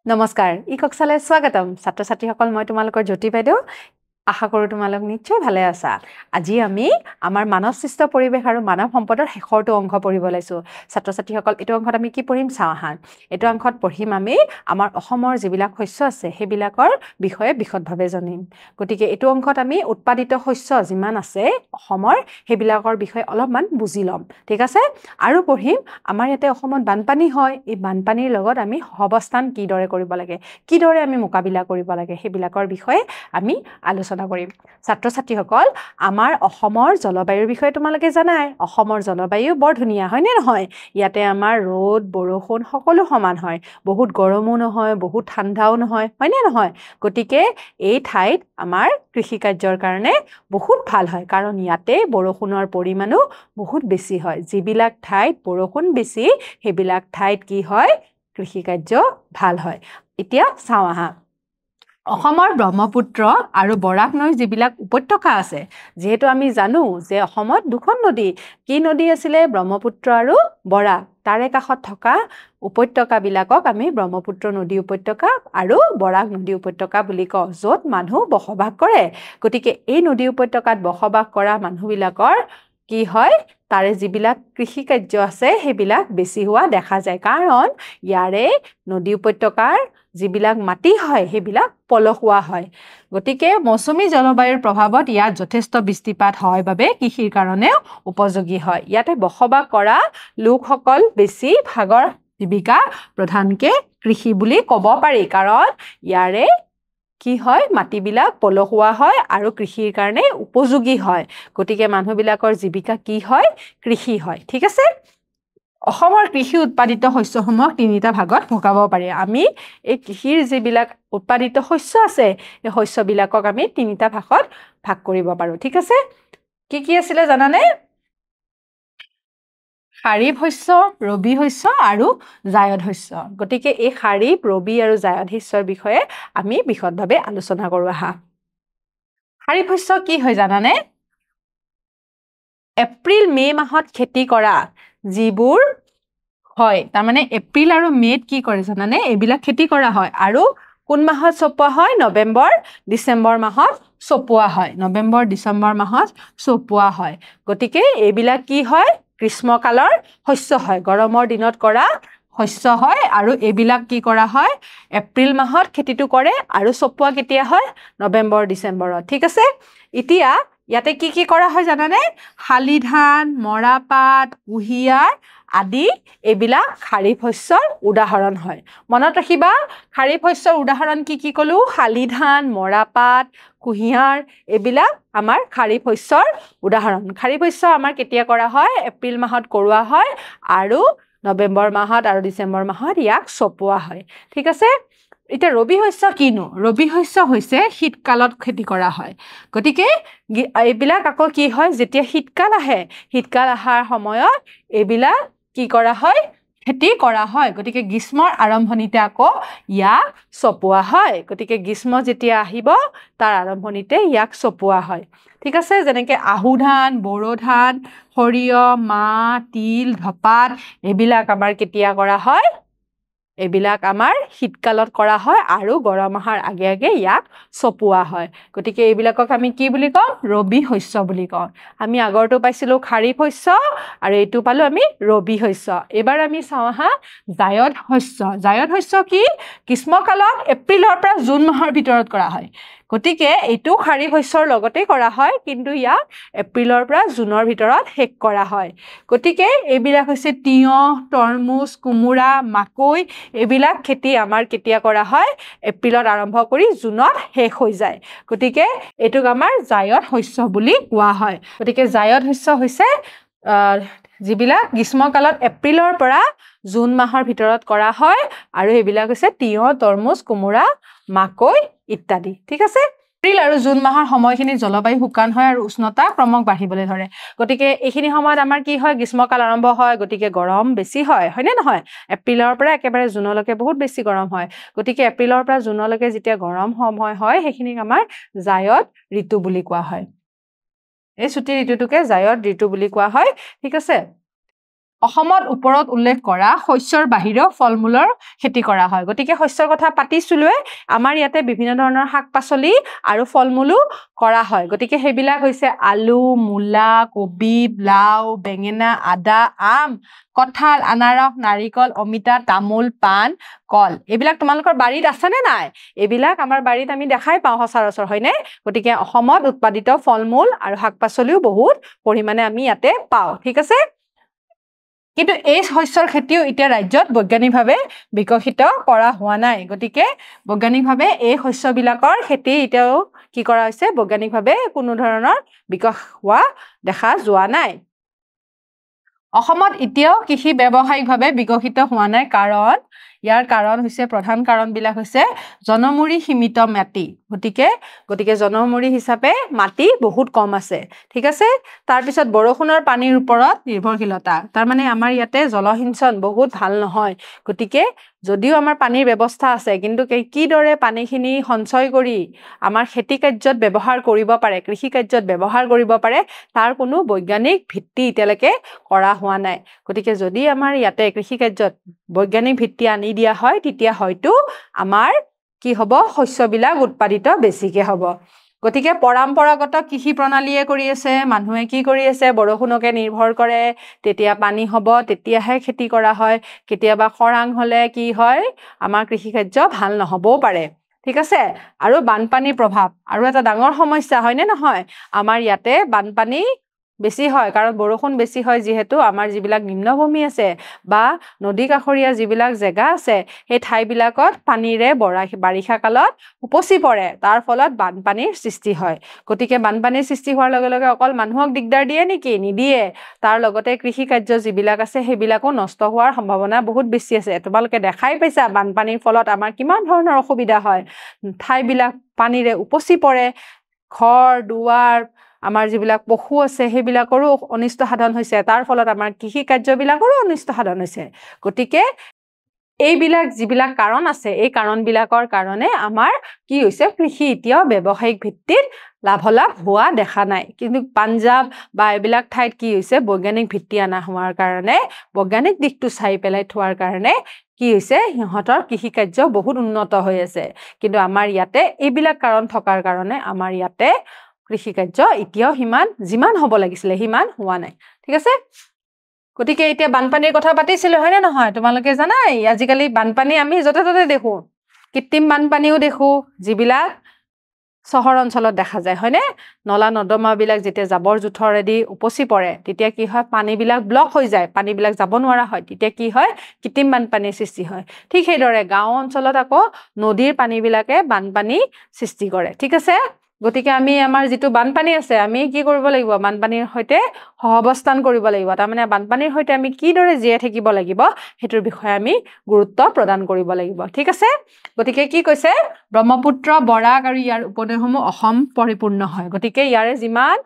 নমস্কাৰ ইকক্সালে স্বাগতম ছাত্ৰ ছাত্ৰীসকল মই তোমালোকৰ জ্যোতি বাইদেউ আশা কৰো তোমালোক নিশ্চয় ভালে আছা আজি আমি আমাৰ মানৱ সৃষ্ট পৰিবেশ আৰু মানৱ সম্পদৰ শেষৰটো অংশ পঢ়িব লাইছো ছাত্ৰ ছাত্ৰীসকল এটো অংশত আমি কি পঢ়িম চাওহান এটো অংশত পঢ়িম আমি আমাৰ অসমৰ যিবিলাক শস্য আছে হেবিলাকৰ বিষয়ে বিশদভাৱে জানিম গতিকে এটো অংশত আমি উৎপাদিত শস্য যিমান আছে অসমৰ হেবিলাকৰ বিষয়ে অলপমান বুজি লম ঠিক আছে আৰু পঢ়িম আমাৰ ইয়াতে অসমত বানপানী হয় এই বানপানীৰ লগত আমি অৱস্থান কি দৰে কৰিব লাগে কি দৰে আমি মোকাবিলা কৰিব লাগে হেবিলাকৰ বিষয়ে আমি আলোচনা কৰিম ছাত্ৰ ছাত্ৰীসকল আমাৰ অসমৰ জলবায়ুৰ বিষয়ে তোমালোকে জানাই অসমৰ জলবায়ু বৰ ধুনীয়া হয় নে নহয় ইয়াতে আমাৰ ৰ'দ বৰষুণ সকলো সমান হয় বহুত গৰমো নহয় বহুত ঠাণ্ডাও নহয় হয় নে নহয় গতিকে এই ঠাইত আমাৰ কৃষি কাৰ্যৰ কাৰণে বহুত ভাল হয় কাৰণ ইয়াতে বৰষুণৰ পৰিমাণো বহুত বেছি হয় যিবিলাক ঠাইত বৰষুণ বেছি হেবিলাক ঠাইত কি হয় কৃষি কাৰ্য ভাল হয় এতিয়া চাও আহা অসমৰ ব্ৰহ্মপুত্ৰ আৰু বৰাক নৈ যিবিলাক উপত্যকা আছে যেহেতু আমি জানো যে অসমত দুখন নদী কি নদী আছিলে ব্ৰহ্মপুত্ৰ আৰু বৰাক তাৰে কাষত থকা উপত্যকা বিলাকক আমি ব্ৰহ্মপুত্ৰ নদী উপত্যকা আৰু বৰাক নদী উপত্যকা বুলি কওঁ য'ত মানুহ বসবাস কৰে গতিকে এই নদী উপত্যকাত বসবাস কৰা মানুহবিলাকৰ কি হয় তাৰে যিবিলাক কৃষি কাৰ্য আছে হেবিলাক বেছি হোৱা দেখা যায় কাৰণ ইয়াৰে নদী উপত্যকাৰ যিবিলাক মাটি হয় হেবিলাক পলসুৱা হয় গতিকে মৌচুমী জলবায়ুৰ প্ৰভাৱত ইয়াত যথেষ্ট বৃষ্টিপাত হয় বাবে কৃষিৰ কাৰণে উপযোগী হয় ইয়াতে বসবাস কৰা লোকসকল বেছি ভাগৰ জীৱিকা প্ৰধানকে কৃষি বুলি ক'ব পাৰি কাৰণ ইয়াৰে কি হয় মাটিবিলাক পলসুৱা হয় আৰু কৃষিৰ কাৰণে উপযোগী হয় গতিকে মানুহবিলাকৰ জীৱিকা কি হয় কৃষি হয় ঠিক আছে অসমৰ কৃষি উৎপাদিত শস্যসমূহ তিনিটা ভাগত ভগাব পাৰি আমি এই কৃষিৰ যিবিলাক উৎপাদিত শস্য আছে এই শস্যবিলাকক আমি তিনিটা ভাগত ভাগ কৰিব পাৰো ঠিক আছে কি আছিলে জানানে খাৰিফ শস্য ৰবি শস্য আৰু জায়দ শস্য গতিকে এই খাৰিফ ৰবি আৰু জায়দ শস্যৰ বিষয়ে আমি বিশদভাৱে আলোচনা কৰো আহা খাৰিফ শস্য কি হয় জানানে এপ্ৰিল মে মাহত খেতি কৰা যিবোৰ হয় তাৰ মানে এপ্ৰিল আৰু মেত কি কৰে জানানে এইবিলাক খেতি কৰা হয় আৰু কোন মাহত চপোৱা হয় নৱেম্বৰ ডিসেম্বৰ মাহত চপোৱা হয় নৱেম্বৰ ডিসেম্বৰ মাহত চপোৱা হয় গতিকে এইবিলাক কি হয় গ্ৰীষ্মকালৰ শস্য হয় গৰমৰ দিনত কৰা শস্য হয় আৰু এইবিলাক কি কৰা হয় এপ্ৰিল মাহত খেতিটো কৰে আৰু চপোৱা কেতিয়া হয় নৱেম্বৰ ডিসেম্বৰত ঠিক আছে এতিয়া ইয়াতে কি কৰা হয় জানানে শালি ধান মৰাপাট কুহিয়াৰ আদি এইবিলাক খাৰিফ শস্যৰ উদাহৰণ হয় মনত ৰাখিবা খাৰিফ শস্যৰ উদাহৰণ কি কলো শালি ধান মৰাপাট কুহিয়াৰ এইবিলাক আমাৰ খাৰিফ শস্যৰ উদাহৰণ খাৰিফ শস্য আমাৰ কেতিয়া কৰা হয় এপ্ৰিল মাহত কৰোৱা হয় আৰু নৱেম্বৰ মাহত আৰু ডিসেম্বৰ মাহত ইয়াক চপোৱা হয় ঠিক আছে এতিয়া ৰবি শস্য কিনো ৰবি শস্য হৈছে শীতকালত খেতি কৰা হয় গতিকে এইবিলাক আকৌ কি হয় যেতিয়া শীতকাল আহে শীতকাল আহাৰ সময়ত এইবিলাক কি কৰা হয় খেতি কৰা হয় গতিকে গ্ৰীষ্মৰ আৰম্ভণিতে আকৌ ইয়াক চপোৱা হয় গতিকে গ্ৰীষ্ম যেতিয়া আহিব তাৰ আৰম্ভণিতে ইয়াক চপোৱা হয় ঠিক আছে যেনেকৈ আহু ধান বড়ো ধান সৰিয়হ মাহ তিল ধপাত এইবিলাক আমাৰ কেতিয়া কৰা হয় এইবিলাক আমাৰ শীতকালত কৰা হয় আৰু গৰম আহাৰ আগে আগে ইয়াক চপোৱা হয় গতিকে এইবিলাকক আমি কি বুলি কওঁ ৰবি শস্য বুলি কওঁ আমি আগৰটো পাইছিলো খাৰিফ শস্য আৰু এইটো পালো আমি ৰবি শস্য এবাৰ আমি চাওঁ আহা জায়দ শস্য কি গ্ৰীষ্মকালত এপ্ৰিলৰ পৰা জুন মাহৰ ভিতৰত কৰা হয় গতিকে এইটো খাৰিফ শস্যৰ লগতে কৰা হয় কিন্তু ইয়াক এপ্ৰিলৰ পৰা জুনৰ ভিতৰত শেষ কৰা হয় গতিকে এইবিলাক হৈছে তিয়হ তৰমুজ কোমোৰা মাকৈ এইবিলাক খেতি আমাৰ কেতিয়া কৰা হয় এপ্ৰিলত আৰম্ভ কৰি জুনত শেষ হৈ যায় গতিকে এইটোক আমাৰ জায়দ শস্য বুলি কোৱা হয় গতিকে জায়দ শস্য হৈছে যিবিলাক গ্ৰীষ্মকালত এপ্ৰিলৰ পৰা জুন মাহৰ ভিতৰত কৰা হয় আৰু এইবিলাক হৈছে তিয়হ তৰমুজ কোমোৰা মাকৈ ইত্যাদি ঠিক আছে এপ্ৰিল আৰু জুন মাহৰ সময়খিনি জলবায়ু শুকান হয় আৰু উষ্ণতা ক্ৰমক বাঢ়িবলৈ ধৰে গতিকে এইখিনি সময়ত আমাৰ কি হয় গ্ৰীষ্মকাল আৰম্ভ হয় গতিকে গৰম বেছি হয় হয়নে নহয় এপ্ৰিলৰ পৰা একেবাৰে জুনলৈকে বহুত বেছি গৰম হয় গতিকে এপ্ৰিলৰ পৰা জুনলৈকে যেতিয়া গৰম সময় হয় সেইখিনিক আমাৰ জায়দ ঋতু বুলি কোৱা হয় এই ছুটি ঋতুটোকে জায়দ ঋতু বুলি কোৱা হয় ঠিক আছে অসমত ওপৰত উল্লেখ কৰা শস্যৰ বাহিৰেও ফল-মূলৰ খেতি কৰা হয় গতিকে শস্যৰ কথা পাতিছিলোৱে আমাৰ ইয়াতে বিভিন্ন ধৰণৰ শাক-পাচলি আৰু ফল-মূলো কৰা হয় গতিকে সেইবিলাক হৈছে আলু মূলা কবি লাউ বেঙেনা আদা আম কঁঠাল আনাৰস নাৰিকল অমিতা তামোল পাণ কল এইবিলাক তোমালোকৰ বাৰীত আছে নে নাই এইবিলাক আমাৰ বাৰীত আমি দেখাই পাওঁ সচৰাচৰ হয়নে গতিকে অসমত উৎপাদিত ফল-মূল আৰু শাক-পাচলিও বহুত পৰিমাণে আমি ইয়াতে পাওঁ ঠিক আছে কিন্তু এই শস্যৰ খেতিও এতিয়া ৰাজ্যত বৈজ্ঞানিকভাৱে বিকশিত কৰা হোৱা নাই গতিকে বৈজ্ঞানিকভাৱে এই শস্যবিলাকৰ খেতি এতিয়াও কি কৰা হৈছে বৈজ্ঞানিকভাৱে কোনো ধৰণৰ বিকাশ হোৱা দেখা যোৱা নাই অসমত এতিয়াও কৃষি ব্যৱসায়িকভাৱে বিকশিত হোৱা নাই কাৰণ ইয়াৰ কাৰণ হৈছে প্ৰধান কাৰণবিলাক হৈছে জনমূৰি সীমিত মাটি গতিকে জনমূৰি হিচাপে মাটি বহুত কম আছে ঠিক আছে তাৰ পিছত বৰষুণৰ পানীৰ ওপৰত নিৰ্ভৰশীলতা তাৰ মানে আমাৰ ইয়াতে জলসিঞ্চন বহুত ভাল নহয় গতিকে যদিও আমাৰ পানীৰ ব্যৱস্থা আছে কিন্তু কিদৰে পানীখিনি সঞ্চয় কৰি আমাৰ খেতি কাৰ্যত ব্যৱহাৰ কৰিব পাৰে কৃষি কাৰ্যত ব্যৱহাৰ কৰিব পাৰে তাৰ কোনো বৈজ্ঞানিক ভিত্তি এতিয়ালৈকে কৰা হোৱা নাই গতিকে যদি আমাৰ ইয়াতে কৃষি কাৰ্যত বৈজ্ঞানিক ভিত্তি আনি দিয়া হয় তেতিয়া হয়তো আমাৰ কি হ'ব শস্যবিলাক উৎপাদিত বেছিকে হ'ব গতিকে পৰম্পৰাগত কৃষি প্ৰণালীয়ে কৰি আছে মানুহে কি কৰি আছে বৰষুণকে নিৰ্ভৰ কৰে তেতিয়া পানী হ'ব তেতিয়াহে খেতি কৰা হয় কেতিয়াবা খৰাং হ'লে কি হয় আমাৰ কৃষি কাৰ্য ভাল নহ'বও পাৰে ঠিক আছে আৰু বানপানীৰ প্ৰভাৱ আৰু এটা ডাঙৰ সমস্যা হয়নে নহয় আমাৰ ইয়াতে বানপানী বেছি হয় কাৰণ বৰষুণ বেছি হয় যিহেতু আমাৰ যিবিলাক নিম্নভূমি আছে বা নদী কাষৰীয়া যিবিলাক জেগা আছে সেই ঠাইবিলাকত পানীৰে বাৰিষা কালত উপচি পৰে তাৰ ফলত বানপানীৰ সৃষ্টি হয় গতিকে বানপানীৰ সৃষ্টি হোৱাৰ লগে লগে অকল মানুহক দিগদাৰ দিয়ে নেকি নিদিয়ে তাৰ লগতে কৃষি কাৰ্য যিবিলাক আছে সেইবিলাকো নষ্ট হোৱাৰ সম্ভাৱনা বহুত বেছি আছে তোমালোকে দেখাই পাইছা বানপানীৰ ফলত আমাৰ কিমান ধৰণৰ অসুবিধা হয় ঠাইবিলাক পানীৰে উপচি পৰে ঘৰ দুৱাৰ আমাৰ যিবিলাক পশু আছে সেইবিলাকৰো অনিষ্ট সাধন হৈছে তাৰ ফলত আমাৰ কৃষি কাৰ্যবিলাকৰো অনিষ্ট সাধন হৈছে গতিকে এইবিলাক যিবিলাক কাৰণ আছে এই কাৰণবিলাকৰ কাৰণে আমাৰ কি হৈছে কৃষি এতিয়াও ব্যৱসায়িক ভিত্তিত লাভলাভ হোৱা দেখা নাই কিন্তু পাঞ্জাব বা এইবিলাক ঠাইত কি হৈছে বৈজ্ঞানিক ভিত্তি আনা হোৱাৰ কাৰণে বৈজ্ঞানিক দিশটো চাই পেলাই থোৱাৰ কাৰণে কি হৈছে সিহঁতৰ কৃষি কাৰ্য বহুত উন্নত হৈ আছে কিন্তু আমাৰ ইয়াতে এইবিলাক কাৰণ থকাৰ কাৰণে আমাৰ ইয়াতে কৃষি কাৰ্য এতিয়াও যিমান হ'ব লাগিছিলে সিমান হোৱা নাই ঠিক আছে গতিকে এতিয়া বানপানীৰ কথা পাতিছিলোঁ হয়নে নহয় তোমালোকে জানাই আজিকালি বানপানী আমি য'তে ত'তে দেখোঁ কৃত্ৰিম বানপানীও দেখোঁ যিবিলাক চহৰ অঞ্চলত দেখা যায় হয়নে নলা নৰ্দমাবিলাক যেতিয়া জাবৰ জোঁথৰেদি উপচি পৰে তেতিয়া কি হয় পানীবিলাক ব্লক হৈ যায় পানীবিলাক যাব নোৱাৰা হয় তেতিয়া কি হয় কৃত্ৰিম বানপানীৰ সৃষ্টি হয় ঠিক সেইদৰে গাঁও অঞ্চলত আকৌ নদীৰ পানীবিলাকে বানপানী সৃষ্টি কৰে ঠিক আছে গতিকে আমি আমাৰ যিটো বানপানী আছে আমি কি কৰিব লাগিব বানপানীৰ সৈতে সহাৱস্থান কৰিব লাগিব তাৰমানে বানপানীৰ সৈতে আমি কিদৰে জীয়াই থাকিব লাগিব সেইটোৰ বিষয়ে আমি গুৰুত্ব প্ৰদান কৰিব লাগিব ঠিক আছে গতিকে কি কৈছে ব্ৰহ্মপুত্ৰ বৰাক আৰু ইয়াৰ উপনৈসমূহ অসম পৰিপূৰ্ণ হয় গতিকে ইয়াৰে যিমান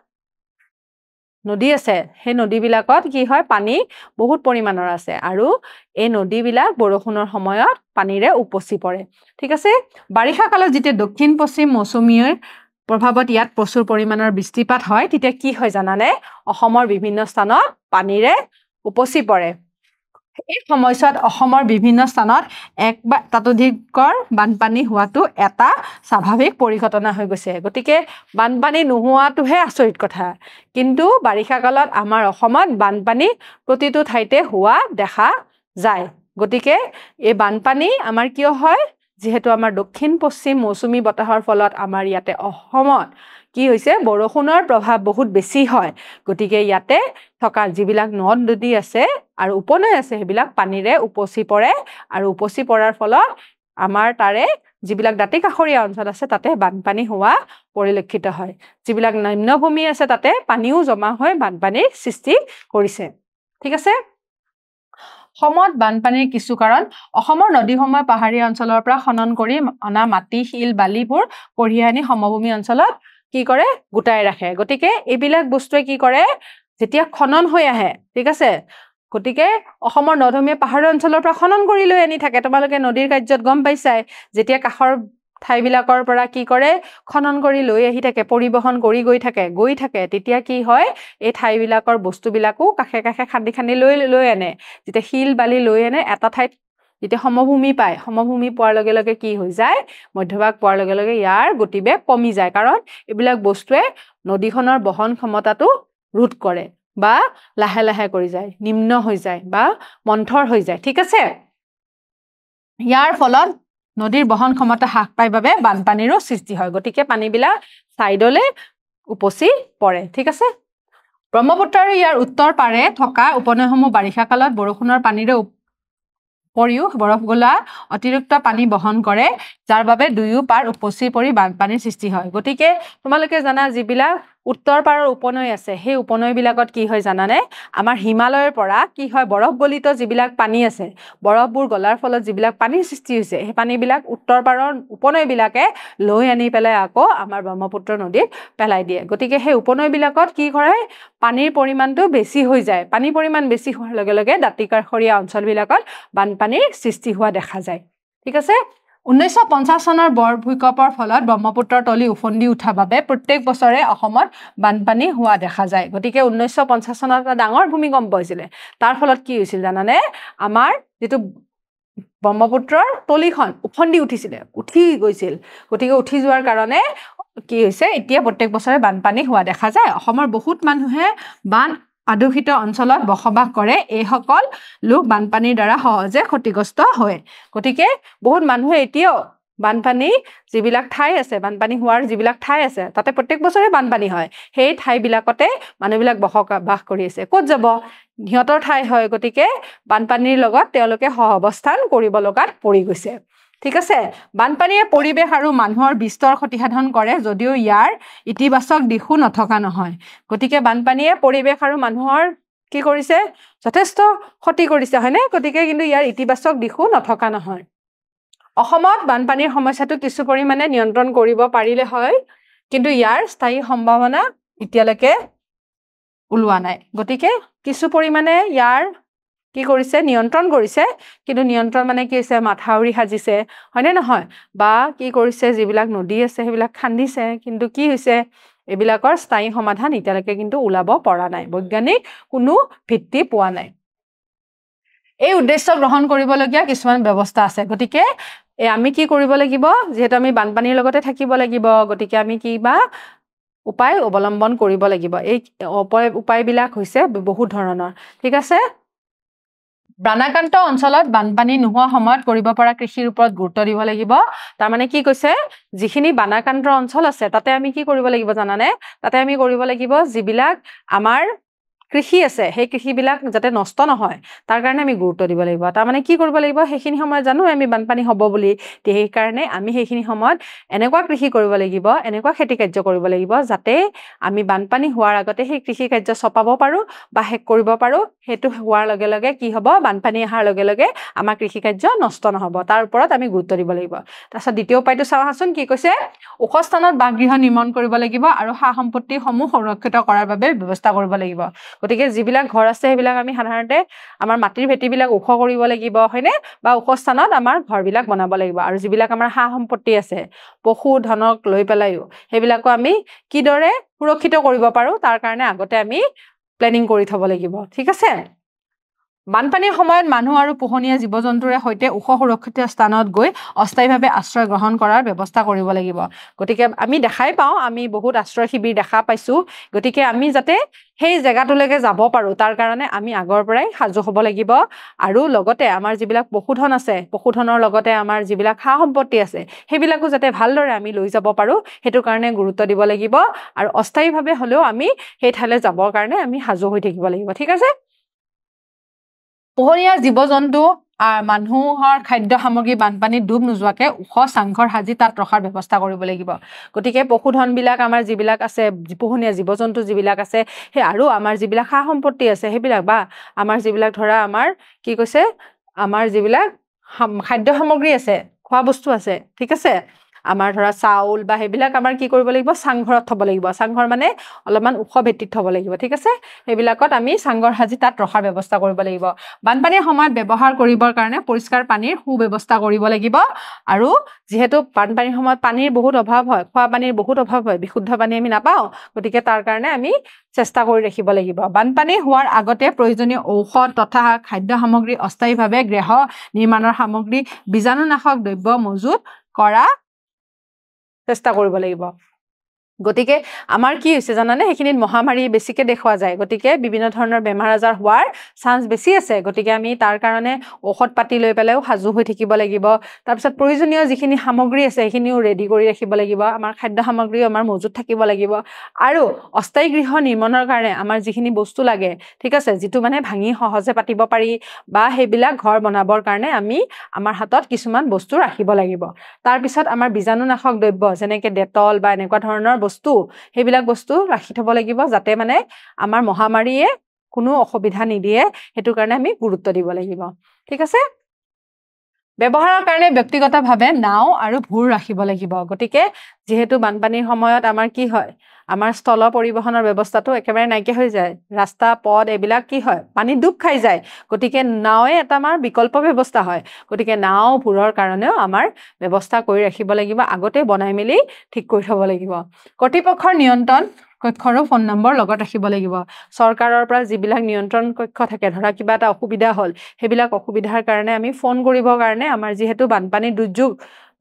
নদী আছে সেই নদীবিলাকত কি হয় পানী বহুত পৰিমাণৰ আছে আৰু এই নদীবিলাক বৰষুণৰ সময়ত পানীৰে উপচি পৰে ঠিক আছে বাৰিষা কালত যেতিয়া দক্ষিণ পশ্চিম মৌচুমীৰ প্ৰভাৱত ইয়াত প্ৰচুৰ পৰিমাণৰ বৃষ্টিপাত হয় তেতিয়া কি হয় জানানে অসমৰ বিভিন্ন স্থানত পানীৰে উপচি পৰে এই সময়ছোৱাত অসমৰ বিভিন্ন স্থানত এক বা ততোধিকৰ বানপানী হোৱাটো এটা স্বাভাৱিক পৰিঘটনা হৈ গৈছে গতিকে বানপানী নোহোৱাটোহে আচৰিত কথা কিন্তু বাৰিষা কালত আমাৰ অসমত বানপানী প্ৰতিটো ঠাইতে হোৱা দেখা যায় গতিকে এই বানপানী আমাৰ কিয় হয় যিহেতু আমাৰ দক্ষিণ পশ্চিম মৌচুমী বতাহৰ ফলত আমাৰ ইয়াতে অসমত কি হৈছে বৰষুণৰ প্ৰভাৱ বহুত বেছি হয় গতিকে ইয়াতে থকা যিবিলাক নদ নদী আছে আৰু উপনৈ আছে সেইবিলাক পানীৰে উপচি পৰে আৰু উপচি পৰাৰ ফলত আমাৰ তাৰে যিবিলাক দাঁতি কাষৰীয়া অঞ্চল আছে তাতে বানপানী হোৱা পৰিলক্ষিত হয় যিবিলাক নিম্নভূমি আছে তাতে পানীও জমা হৈ বানপানীৰ সৃষ্টি কৰিছে ঠিক আছে অসমত বানপানীৰ কিছু কাৰণ অসমৰ নদীসমূহ পাহাৰীয়া অঞ্চলৰ পৰা খনন কৰি অনা মাটি শিল বালিবোৰ কঢ়িয়াই আনি সমভূমি অঞ্চলত কি কৰে গোটাই ৰাখে গতিকে এইবিলাক বস্তুৱে কি কৰে যেতিয়া খনন হৈ আহে ঠিক আছে গতিকে অসমৰ নদীসমূহ পাহাৰীয়া অঞ্চলৰ পৰা খনন কৰি লৈ আনি থাকে তোমালোকে নদীৰ কাৰ্যত গম পাইছাই যেতিয়া কাষৰ ঠাইবিলাকৰ পৰা কি কৰে খনন কৰি লৈ আহি থাকে পৰিবহন কৰি গৈ থাকে তেতিয়া কি হয় এই ঠাইবিলাকৰ বস্তুবিলাকো কাষে কাষে খান্দি লৈ আনে যেতিয়া শিল বালি লৈ আনে এটা ঠাইত যেতিয়া সমভূমি পায় সমভূমি পোৱাৰ লগে লগে কি হৈ যায় মধ্যভাগ পোৱাৰ লগে লগে ইয়াৰ গতিবেগ কমি যায় কাৰণ এইবিলাক বস্তুৱে নদীখনৰ বহন ক্ষমতাটো ৰোধ কৰে বা লাহে লাহে কৰি যায় নিম্ন হৈ যায় বা মন্থৰ হৈ যায় ঠিক আছে ইয়াৰ ফলত নদীৰ বহন ক্ষমতা হ্ৰাস পায় বাবে বানপানীৰো সৃষ্টি হয় গতিকে পানীবিলাক সাইডলে উপচি পৰে ঠিক আছে ব্ৰহ্মপুত্ৰৰ ইয়াৰ উত্তৰ পাৰে থকা উপনৈসমূহ বাৰিষা কালত বৰষুণৰ পানীৰে পৰিও বৰফ গলা অতিৰিক্ত পানী বহন কৰে যাৰ বাবে দুয়ো পাৰ উপচি পৰি বানপানীৰ সৃষ্টি হয় গতিকে তোমালোকে জানা যিবিলাক উত্তৰ পাৰৰ উপনৈ আছে সেই উপনৈবিলাকত কি হয় জানানে আমাৰ হিমালয়ৰ পৰা কি হয় বৰফ গলিত যিবিলাক পানী আছে বৰফবোৰ গলাৰ ফলত যিবিলাক পানীৰ সৃষ্টি হৈছে সেই পানীবিলাক উত্তৰ পাৰৰ উপনৈবিলাকে লৈ আনি পেলাই আকৌ আমাৰ ব্ৰহ্মপুত্ৰ নদীত পেলাই দিয়ে গতিকে সেই উপনৈবিলাকত কি কৰে পানীৰ পৰিমাণটো বেছি হৈ যায় পানীৰ পৰিমাণ বেছি হোৱাৰ লগে লগে দাঁতিকাষৰীয়া অঞ্চলবিলাকত বানপানীৰ সৃষ্টি হোৱা দেখা যায় ঠিক আছে 1950 চনৰ বৰ ভূমিকম্পৰ ফলত ব্ৰহ্মপুত্ৰৰ তলি উফন্দি উঠা বাবে প্ৰত্যেক বছৰে অসমত বানপানী হোৱা দেখা যায় গতিকে 1950 চনত এটা ডাঙৰ ভূমিকম্প হৈছিল তাৰ ফলত কি হৈছিল জানানে আমাৰ যেটো ব্ৰহ্মপুত্ৰৰ তলিখন উফন্দি উঠিছিল উঠি গৈছিল গতিকে উঠি যোৱাৰ কাৰণে কি হৈছে এতিয়া প্ৰত্যেক বছৰে বানপানী হোৱা দেখা যায় অসমৰ বহুত মানুহে বান আদুষিত অঞ্চলত বসবাস কৰে এই সকল লোক বানপানীৰ দ্বাৰা সহজে ক্ষতিগ্ৰস্ত হয় গতিকে বহুত মানুহে এতিয়াও বানপানী যিবিলাক ঠাই আছে বানপানী হোৱাৰ যিবিলাক ঠাই আছে তাতে প্ৰত্যেক বছৰে বানপানী হয় সেই ঠাইবিলাকতে মানুহবিলাক বসবাস কৰি আছে ক'ত যাব নিহতৰ ঠাই হয় গতিকে বানপানীৰ লগত তেওঁলোকে সহৱস্থান কৰিব লগাত পৰি গৈছে ঠিক আছে বানপানীয়ে পৰিবেশ আৰু মানুহৰ বিস্তৰ ক্ষতিসাধন কৰে যদিও ইয়াৰ ইতিবাচক দিশো নথকা নহয় গতিকে বানপানীয়ে পৰিবেশ আৰু মানুহৰ কি কৰিছে যথেষ্ট ক্ষতি কৰিছে হয়নে গতিকে কিন্তু ইয়াৰ ইতিবাচক দিশো নথকা নহয় অসমত বানপানীৰ সমস্যাটো কিছু পৰিমাণে নিয়ন্ত্ৰণ কৰিব পাৰিলে হয় কিন্তু ইয়াৰ স্থায়ী সম্ভাৱনা এতিয়ালৈকে ওলোৱা নাই গতিকে কিছু পৰিমাণে ইয়াৰ কি কৰিছে নিয়ন্ত্ৰণ কৰিছে কিন্তু নিয়ন্ত্ৰণ মানে কি হৈছে মাথাউৰি সাজিছে হয়নে নহয় বা কি কৰিছে যিবিলাক নদী আছে সেইবিলাক খান্দিছে কিন্তু কি হৈছে এবিলাকৰ স্থায়ী সমাধান এতিয়ালৈকে কিন্তু ওলাব পৰা নাই বৈজ্ঞানিক কোনো ভিত্তি পোৱা নাই এই উদ্দেশ্য গ্ৰহণ কৰিবলগীয়া কিছুমান ব্যৱস্থা আছে গতিকে আমি কি কৰিব লাগিব যেহেতু আমি বানপানীৰ লগতে থাকিব লাগিব গতিকে আমি কিবা উপায় অৱলম্বন কৰিব লাগিব এই উপায়বিলাক হৈছে বহুত ধৰণৰ ঠিক আছে বানাক্ৰান্ত অঞ্চলত বানপানী নোহোৱা সময়ত কৰিব পৰা কৃষিৰ ওপৰত গুৰুত্ব দিব লাগিব তাৰ মানে কি কৈছে যিখিনি বানাক্ৰান্ত অঞ্চল আছে তাতে আমি কি কৰিব লাগিব জানানে তাতে আমি কৰিব লাগিব যিবিলাক আমাৰ কৃষি আছে সেই কৃষিবিলাক যাতে নষ্ট নহয় তাৰ কাৰণে আমি গুৰুত্ব দিব লাগিব তাৰ মানে কি কৰিব লাগিব সেইখিনি সময়ত জানো আমি বানপানী হ'ব বুলি সেই কাৰণে আমি সেইখিনি সময়ত এনেকুৱা কৃষি কৰিব লাগিব এনেকুৱা খেতি কাৰ্য কৰিব লাগিব যাতে আমি বানপানী হোৱাৰ আগতে সেই কৃষি কাৰ্য চপাব পাৰো বা শেষ কৰিব পাৰো হেতু হোৱাৰ লগে লগে কি হ'ব বানপানী অহাৰ লগে লগে আমাৰ কৃষি কাৰ্য নষ্ট নহব তাৰ ওপৰত আমি গুৰুত্ব দিব লাগিব তাৰছত দ্বিতীয় উপায়টো চাওঁচোন কি কৈছে ওখ স্থানত বাসগৃহ নিৰ্মাণ কৰিব লাগিব আৰু সা সম্পত্তি সমূহ সুৰক্ষিত কৰাৰ বাবে ব্যৱস্থা কৰিব লাগিব গতিকে যিবিলাক ঘৰ আছে সেইবিলাক আমি সাধাৰণতে আমাৰ মাটিৰ ভেটিবিলাক ওখ কৰিব লাগিব হয়নে বা ওখ স্থানত আমাৰ ঘৰবিলাক বনাব লাগিব আৰু যিবিলাক আমাৰ সা সম্পত্তি আছে পশু ধনক লৈ পেলাইও সেইবিলাকো আমি কিদৰে সুৰক্ষিত কৰিব পাৰো তাৰ কাৰণে আগতে আমি প্লেনিং কৰি থব লাগিব ঠিক আছে বানপানীৰ সময়ত মানুহ আৰু পোহনীয়া জীৱ-জন্তুৰে সৈতে ওখ সুৰক্ষিত স্থানত গৈ অস্থায়ীভাৱে আশ্ৰয় গ্ৰহণ কৰাৰ ব্যৱস্থা কৰিব লাগিব গতিকে আমি দেখাই পাওঁ আমি বহুত আশ্ৰয় শিবিৰ দেখা পাইছো গতিকে আমি যাতে সেই জায়গাটোলৈকে যাব পাৰো তাৰ কাৰণে আমি আগৰ পৰাই সাজু হ'ব লাগিব আৰু লগতে আমাৰ যিবিলাক পশুধন আছে পশুধনৰ লগতে আমাৰ যিবিলাক সা সম্পত্তি আছে সেইবিলাকো যাতে ভালদৰে আমি লৈ যাব পাৰো হেতু কাৰণে গুৰুত্ব দিব লাগিব আৰু অস্থায়ীভাৱে হলেও আমি সেই ঠাইলৈ যাবৰ কাৰণে আমি সাজু হৈ থাকিব লাগিব ঠিক আছে পোহনীয়া জীৱ-জন্তু মানুহৰ খাদ্য সামগ্ৰী বানপানীত ডুব নোযোৱাকে ওখ চাংঘৰ সাজি তাত ৰখাৰ ব্যৱস্থা কৰিব লাগিব গতিকে পশুধনবিলাক আমাৰ যিবিলাক আছে পোহনীয়া জীৱ-জন্তু যিবিলাক আছে সেই আৰু আমাৰ যিবিলাক সা সম্পত্তি আছে সেইবিলাক বা আমাৰ যিবিলাক ধৰা আমাৰ কি কৈছে আমাৰ যিবিলাক খাদ্য সামগ্ৰী আছে খোৱা বস্তু আছে ঠিক আছে আমাৰ ধৰা চাউল বা সেইবিলাক আমাৰ কি কৰিব লাগিব চাংঘৰত থব লাগিব চাংঘৰ মানে অলপমান ওখ ভেটিত থব লাগিব ঠিক আছে সেইবিলাকত আমি চাংঘৰ সাজি তাত ৰখাৰ ব্যৱস্থা কৰিব লাগিব বানপানীৰ সময়ত ব্যৱহাৰ কৰিবৰ কাৰণে পৰিষ্কাৰ পানীৰ সুব্যৱস্থা কৰিব লাগিব আৰু যেহেতু বানপানীৰ সময়ত পানীৰ বহুত অভাৱ হয় খোৱা পানীৰ বহুত অভাৱ হয় বিশুদ্ধ পানী আমি নাপাওঁ গতিকে তাৰ কাৰণে আমি চেষ্টা কৰি ৰাখিব লাগিব বানপানী হোৱাৰ আগতে প্ৰয়োজনীয় ঔষধ তথা খাদ্য সামগ্ৰী অস্থায়ীভাৱে গৃহ নিৰ্মাণৰ সামগ্ৰী বীজাণুনাশক দ্ৰব্য মজুত কৰা চেষ্টা কৰিব লাগিব গতিকে আমাৰ কি হৈছে জানানে সেইখিনিত মহামাৰী বেছিকে দেখুৱা যায় গতিকে বিভিন্ন ধৰণৰ বেমাৰ আজাৰ হোৱাৰ চান্স বেছি আছে গতিকে আমি তাৰ কাৰণে ঔষধ পাতি লৈ পেলাইও সাজু হৈ থাকিব লাগিব তাৰপিছত প্ৰয়োজনীয় যিখিনি সামগ্ৰী আছে সেইখিনিও ৰেডি কৰি ৰাখিব লাগিব আমাৰ খাদ্য সামগ্ৰীও আমাৰ মজুত থাকিব লাগিব আৰু অস্থায়ী গৃহ নিৰ্মাণৰ কাৰণে আমাৰ যিখিনি বস্তু লাগে ঠিক আছে যিটো মানে ভাঙি সহজে পাতিব পাৰি বা সেইবিলাক ঘৰ বনাবৰ কাৰণে আমি আমাৰ হাতত কিছুমান বস্তু ৰাখিব লাগিব তাৰপিছত আমাৰ বীজাণুনাশক দ্ৰব্য যেনেকৈ ডেটল বা এনেকুৱা ধৰণৰ বস্তু সেইবিলাক বস্তু ৰাখি থব লাগিব যাতে মানে আমাৰ মহামাৰীয়ে কোনো অসুবিধা নিদিয়ে সেইটো কাৰণে আমি গুৰুত্ব দিব লাগিব ঠিক আছে ব্যৱহাৰৰ কাৰণে ব্যক্তিগতভাৱে নাও আৰু ভূৰ ৰাখিব লাগিব গতিকে যেহেতু বানপানীৰ সময়ত আমাৰ কি হয় আমাৰ স্থল পৰিবহনৰ ব্যৱস্থাটো একেবাৰে নাইকিয়া হৈ যায় ৰাস্তা পথ এইবিলাক কি হয় পানীত ডুব খাই যায় গতিকে নাওয়ে এটা আমাৰ বিকল্প ব্যৱস্থা হয় গতিকে নাও ভূৰৰ কাৰণেও আমাৰ ব্যৱস্থা কৰি ৰাখিব লাগিব আগতে বনাই মেলি ঠিক কৰি থব লাগিব কৰ্তৃপক্ষৰ নিয়ন্ত্ৰণ কক্ষৰো ফোন নম্বৰ লগত ৰাখিব লাগিব চৰকাৰৰ পৰা যিবিলাক নিয়ন্ত্ৰণ কক্ষ থাকে ধৰা কিবা এটা অসুবিধা হ'ল সেইবিলাক অসুবিধাৰ কাৰণে আমি ফোন কৰিবৰ কাৰণে আমাৰ যিহেতু বানপানী দুৰ্যোগ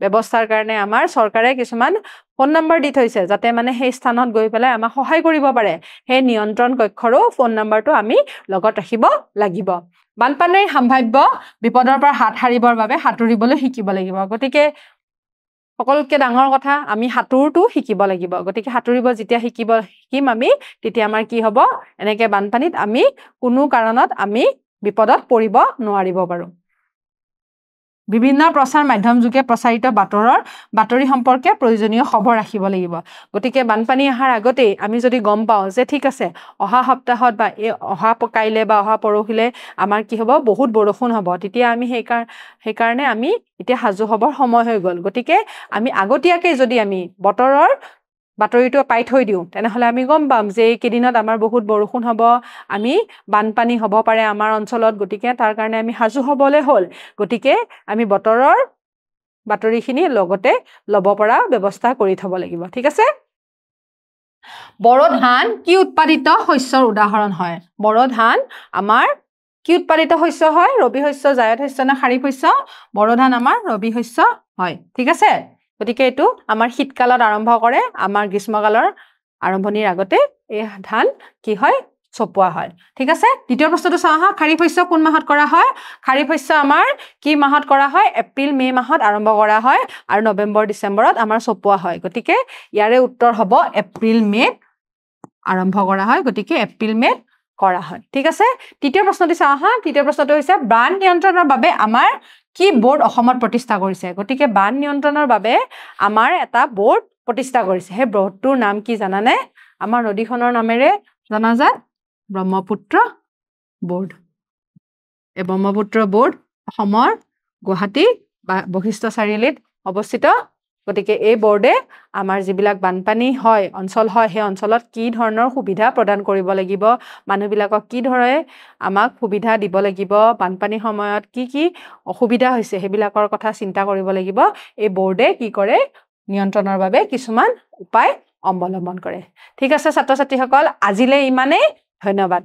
ব্যৱস্থাৰ কাৰণে আমাৰ চৰকাৰে কিছুমান ফোন নম্বৰ দি থৈছে যাতে মানে সেই স্থানত গৈ পেলাই আমাক সহায় কৰিব পাৰে সেই নিয়ন্ত্ৰণ কক্ষৰো ফোন নম্বৰটো আমি লগত ৰাখিব লাগিব বানপানীৰ সম্ভাৱ্য বিপদৰ পৰা হাত সাৰিবৰ বাবে সাঁতুৰিবলৈ শিকিব লাগিব গতিকে সকলোতকৈ ডাঙৰ কথা আমি সাঁতোৰটো শিকিব লাগিব গতিকে সাঁতুৰিব যেতিয়া শিকিম আমি তেতিয়া আমাৰ কি হ'ব এনেকৈ বানপানীত আমি কোনো কাৰণত আমি বিপদত পৰিব নোৱাৰিব পাৰোঁ বিভিন্ন প্ৰচাৰ মাধ্যম যোগে প্ৰচাৰিত বাতৰি সম্পৰ্কে প্ৰয়োজনীয় খবৰ ৰাখিব লাগিব গতিকে বানপানী অহাৰ আগতেই আমি যদি গম পাওঁ যে ঠিক আছে অহা সপ্তাহত বা অহা কাইলৈ বা অহা পৰহিলৈ আমাৰ কি হ'ব বহুত বৰষুণ হ'ব তেতিয়া আমি সেইকাৰণে আমি এতিয়া সাজু হ'বৰ সময় হৈ গ'ল গতিকে আমি আগতীয়াকৈ যদি আমি বতৰৰ বাতৰিটো পাই থৈ দিওঁ তেনেহ'লে আমি গম পাম যে এইকেইদিনত আমাৰ বহুত বৰষুণ হ'ব আমি বানপানী হ'ব পাৰে আমাৰ অঞ্চলত গতিকে তাৰ কাৰণে আমি সাজু হ'বলৈ হ'ল গতিকে আমি বতৰৰ বাতৰিখিনি লগতে ল'ব পৰা ব্যৱস্থা কৰি থ'ব লাগিব ঠিক আছে বড়ো ধান কি উৎপাদিত শস্যৰ উদাহৰণ হয় বড়ো ধান আমাৰ কি উৎপাদিত শস্য হয় ৰবি শস্য জায়দ শস্য নে খাৰিফ শস্য বড়ো ধান আমাৰ ৰবি শস্য হয় ঠিক আছে গতিকে এইটো আমাৰ শীতকালত আৰম্ভ কৰে আমাৰ গ্ৰীষ্মকালৰ আৰম্ভণিৰ আগতে এই ধান কি হয় চপোৱা হয় ঠিক আছে দ্বিতীয় প্ৰশ্নটো চাওঁ আহা খাৰিফ শস্য কোন মাহত কৰা হয় খাৰিফ শস্য আমাৰ কি মাহত কৰা হয় এপ্ৰিল মে মাহত আৰম্ভ কৰা হয় আৰু নৱেম্বৰ ডিচেম্বৰত আমাৰ চপোৱা হয় গতিকে ইয়াৰে উত্তৰ হ'ব এপ্ৰিল মে আৰম্ভ কৰা হয় গতিকে এপ্ৰিল মে কৰা হয় ঠিক আছে তৃতীয় প্ৰশ্নটো চাওঁ আহা তৃতীয় প্ৰশ্নটো হৈছে বান নিয়ন্ত্ৰণৰ বাবে আমাৰ কি বোৰ্ড অসমত প্ৰতিষ্ঠা কৰিছে গতিকে বান নিয়ন্ত্ৰণৰ বাবে আমাৰ এটা বোৰ্ড প্ৰতিষ্ঠা কৰিছে সেই বোৰ্ডটোৰ নাম কি জানানে আমাৰ নদীখনৰ নামেৰে জনাজাত ব্ৰহ্মপুত্ৰ বোৰ্ড এই ব্ৰহ্মপুত্ৰ বোৰ্ড অসমৰ গুৱাহাটী বা বশিষ্ঠ চাৰিআলিত অৱস্থিত গতিকে এই বোৰ্ডে আমাৰ যিবিলাক বানপানী হয় অঞ্চল হয় সেই অঞ্চলত কি ধৰণৰ সুবিধা প্ৰদান কৰিব লাগিব মানুহবিলাকক কি ধৰণে আমাক সুবিধা দিব লাগিব বানপানীৰ সময়ত কি অসুবিধা হৈছে সেইবিলাকৰ কথা চিন্তা কৰিব লাগিব এই বোৰ্ডে কি কৰে নিয়ন্ত্ৰণৰ বাবে কিছুমান উপায় অৱলম্বন কৰে ঠিক আছে ছাত্ৰ ছাত্ৰীসকল আজিলৈ ইমানেই ধন্যবাদ